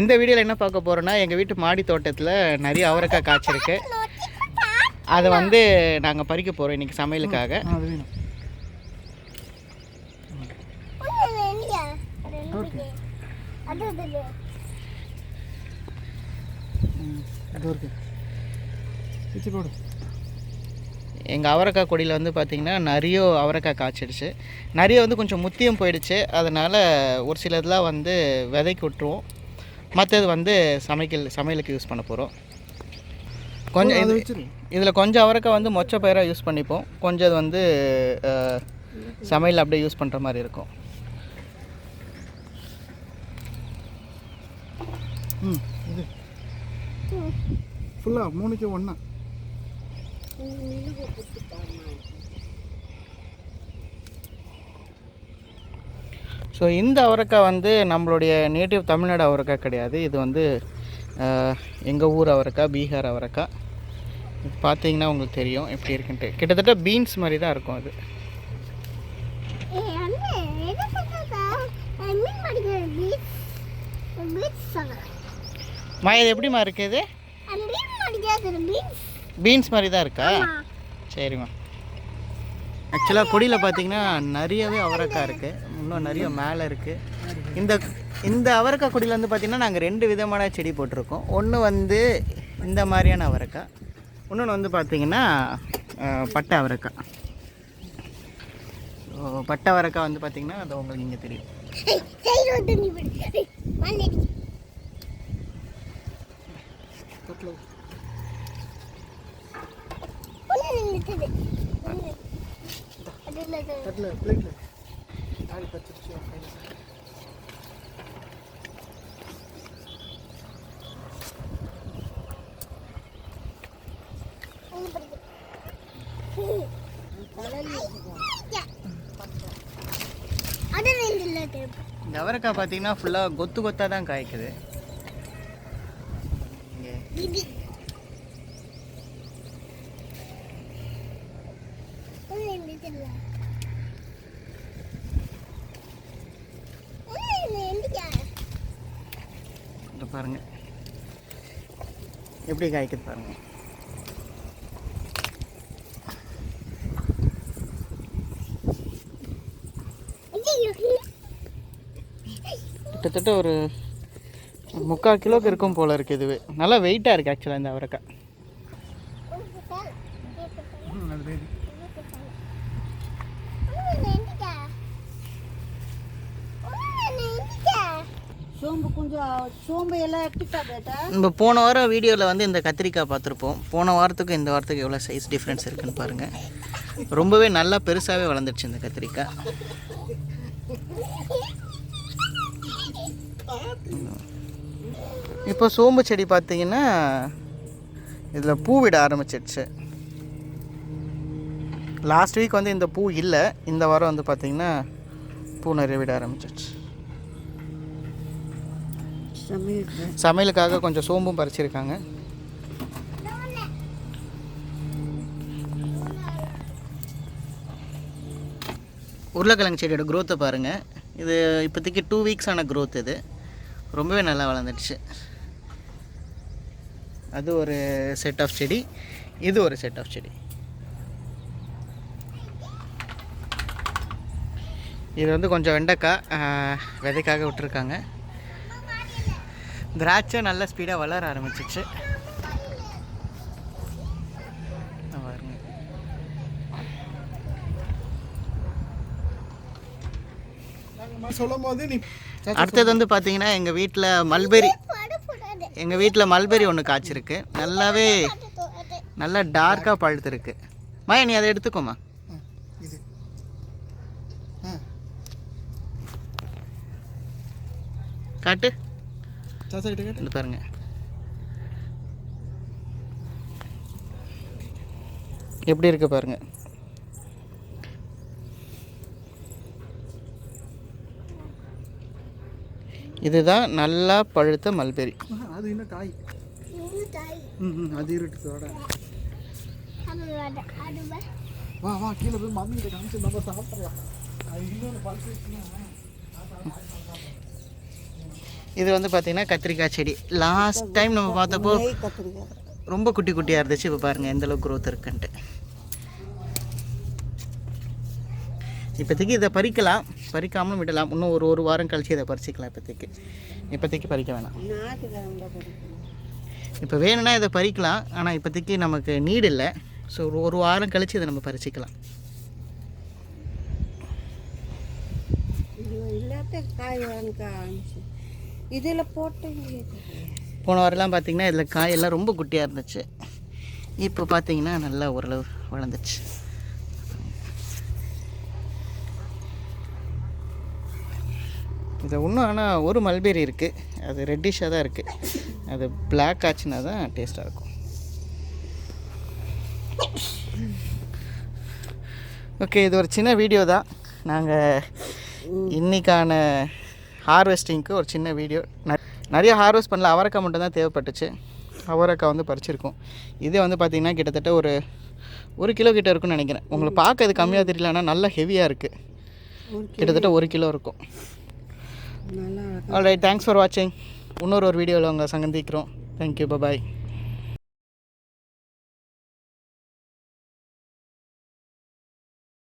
இந்த வீடியோவில் என்ன பார்க்க போகிறோன்னா எங்கள் வீட்டு மாடி தோட்டத்தில் நிறைய அவரைக்காய் காய்ச்சிருக்கு. அதை வந்து நாங்கள் பறிக்க போகிறோம் இன்றைக்கி சமையலுக்காக. எங்கள் அவரைக்காய் கொடியில் வந்து பார்த்திங்கன்னா நிறைய அவரைக்காய் காய்ச்சிடுச்சு. நிறைய வந்து கொஞ்சம் முத்தியும் போயிடுச்சு. அதனால் ஒரு சிலதெலாம் வந்து விதைக்கு விட்டுருவோம். மற்றது வந்து சமையலுக்கு யூஸ் பண்ண போகிறோம். கொஞ்சம் இதில் கொஞ்சம் அவரைக்காய் வந்து மொச்சை பயிராக யூஸ் பண்ணிப்போம். கொஞ்சம் வந்து சமையல் அப்படியே யூஸ் பண்ணுற மாதிரி இருக்கும். இது ஃபுல்லாக 3க்கு 1. ஸோ இந்த அவரைக்காய் வந்து நம்மளுடைய நேட்டிவ் தமிழ்நாடு அவரைக்காய் கிடையாது. இது வந்து எங்கள் ஊர் அவரைக்காய், பீகார் அவரைக்காய். இது பார்த்தீங்கன்னா உங்களுக்கு தெரியும் எப்படி இருக்குன்ட்டு. கிட்டத்தட்ட பீன்ஸ் மாதிரி தான் இருக்கும் அது. மா இது எப்படிமா இருக்குது? பீன்ஸ் மாதிரி தான் இருக்கா? சரிம்மா. ஆக்சுவலாக கொடியில் பார்த்தீங்கன்னா நிறையவே அவரைக்காய் இருக்குது. இன்னும் நிறைய மேலே இருக்குது. இந்த அவரைக்காய் கொடியில் வந்து பார்த்திங்கன்னா நாங்கள் 2 விதமான செடி போட்டிருக்கோம். ஒன்று வந்து இந்த மாதிரியான அவரைக்காய், இன்னொன்று வந்து பார்த்திங்கன்னா பட்டை அவரைக்காய். ஸோ பட்டை அவரைக்காய் வந்து பார்த்திங்கன்னா அது உங்களுக்கு இங்கே தெரியும். இந்த அவரைக்காய் பார்த்தீங்கன்னா ஃபுல்லாக கொத்து கொத்தாக தான் காய்க்குது. பாருங்க எப்படி காய்க்குது பாருங்க. கிட்டத்தட்ட ஒரு 3/4 கிலோக்கு இருக்கும் போல இருக்குது. இதுவே நல்லா வெயிட்டாக இருக்குது ஆக்சுவலாக இந்த அவரைக்காய். நம்ம போன வாரம் வீடியோவில் வந்து இந்த கத்திரிக்காய் பார்த்துருப்போம். போன வாரத்துக்கும் இந்த வாரத்துக்கு எவ்வளோ சைஸ் டிஃப்ரென்ஸ் இருக்குதுன்னு பாருங்கள். ரொம்பவே நல்லா பெருசாகவே வளர்ந்துடுச்சு இந்த கத்திரிக்காய். இப்போ சோம்பு செடி பார்த்தீங்கன்னா இதில் பூ விட ஆரம்பிச்சிடுச்சு. லாஸ்ட் வீக் வந்து இந்த பூ இல்லை. இந்த வாரம் வந்து பார்த்திங்கன்னா பூ நிறைய விட ஆரம்பிச்சிடுச்சு. சமையலுக்காக கொஞ்சம் சோம்பும் பறிச்சிருக்காங்க. உருளைக்கிழங்கு செடியோட க்ரோத்தை பாருங்கள். இது இப்போதைக்கு 2 வீக்ஸான க்ரோத். இது ரொம்பவே நல்லா வளர்ந்துடுச்சு. அது ஒரு செட் ஆஃப் செடி, இது ஒரு செட் ஆஃப் செடி. இது வந்து கொஞ்சம் வெண்டைக்காய் விதைக்காக விட்டுருக்காங்க. திராட்சை நல்ல ஸ்பீடாக வளர ஆரம்பிச்சிச்சு. அடுத்தது வந்து பார்த்தீங்கன்னா எங்கள் வீட்டில் மல்பெரி ஒன்று காய்ச்சிருக்கு. நல்லா டார்க்காக பழுத்துருக்கு. மாயா நீ அதை எடுத்துக்கோமா. காட்டு இது பாருங்க. எப்படி இருக்கு பாருங்க. இதுதான் நல்லா பழுத்த மல்பெரி. அது இன்னும் காய். அது இருட்டுதோட. வா வா கீழே போய் மம்மி கிட்ட காமிச்சு நம்ம சாப்பிடலாம். அது இன்னொன்று பழுத்து. இது வந்து பார்த்திங்கன்னா கத்திரிக்காய் செடி. லாஸ்ட் டைம் நம்ம பார்த்தப்போ ரொம்ப குட்டி குட்டியாக இருந்துச்சு. இப்போ பாருங்கள் எந்தளவுக்கு க்ரோத் இருக்குன்ட்டு. இப்போதைக்கு இதை பறிக்கலாம், பறிக்காமலும் விடலாம். இன்னும் ஒரு வாரம் கழித்து இதை பறிச்சிக்கலாம். இப்போதைக்கு பறிக்க வேணாம். இப்போ வேணும்னா இதை பறிக்கலாம், ஆனால் இப்போதைக்கு நமக்கு நீடு இல்லை. ஸோ ஒரு வாரம் கழித்து இதை நம்ம பறிச்சிக்கலாம். இதில் போட்டு போன வாரம்லாம் பார்த்திங்கன்னா இதில் காயெல்லாம் ரொம்ப குட்டியாக இருந்துச்சு. இப்போ பார்த்திங்கன்னா நல்லா ஓரளவு வளர்ந்துச்சு. இது இன்னும் ஆனால் ஒரு மல்பெரி இருக்குது, அது ரெட்டிஷாக தான் இருக்குது. அது பிளாக் ஆச்சுன்னா தான் டேஸ்ட்டாக இருக்கும். ஓகே, இது ஒரு சின்ன வீடியோ தான். நாங்கள் இன்றைக்கான ஹார்வெஸ்டிங்க்கு ஒரு சின்ன வீடியோ. நிறைய ஹார்வெஸ்ட் பண்ணல, அவரைக்காய் மட்டும் தான் தேவைப்பட்டுச்சு. அவரைக்காய் வந்து பறிச்சிருக்கோம். இதே வந்து பார்த்திங்கன்னா கிட்டத்தட்ட ஒரு கிலோ கிட்ட இருக்குன்னு நினைக்கிறேன். உங்களுக்கு பார்க்க இது கம்மியாக தெரியல, ஆனால் நல்லா ஹெவியாக இருக்குது. கிட்டத்தட்ட 1 கிலோ இருக்கும். ஆல்ரைட், தேங்க்ஸ் ஃபார் வாட்சிங். இன்னொரு வீடியோவில் உங்களை சந்திக்கிறோம். தேங்க்யூ, பாய்.